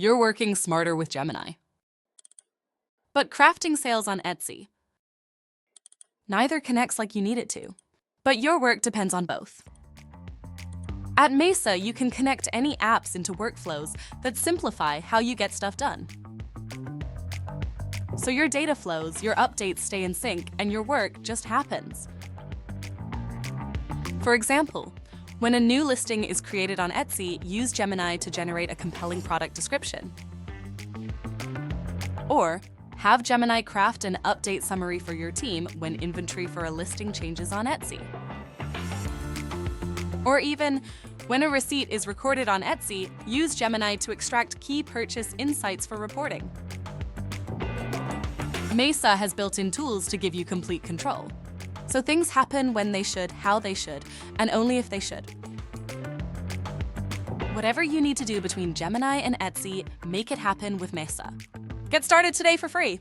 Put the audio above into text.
You're working smarter with Gemini. But crafting sales on Etsy. Neither connects like you need it to. But your work depends on both. At Mesa, you can connect any apps into workflows that simplify how you get stuff done. So your data flows, your updates stay in sync, and your work just happens. For example, when a new listing is created on Etsy, use Gemini to generate a compelling product description. Or have Gemini craft an update summary for your team when inventory for a listing changes on Etsy. Or even, when a receipt is recorded on Etsy, use Gemini to extract key purchase insights for reporting. Mesa has built-in tools to give you complete control. So things happen when they should, how they should, and only if they should. Whatever you need to do between Gemini and Etsy, make it happen with Mesa. Get started today for free.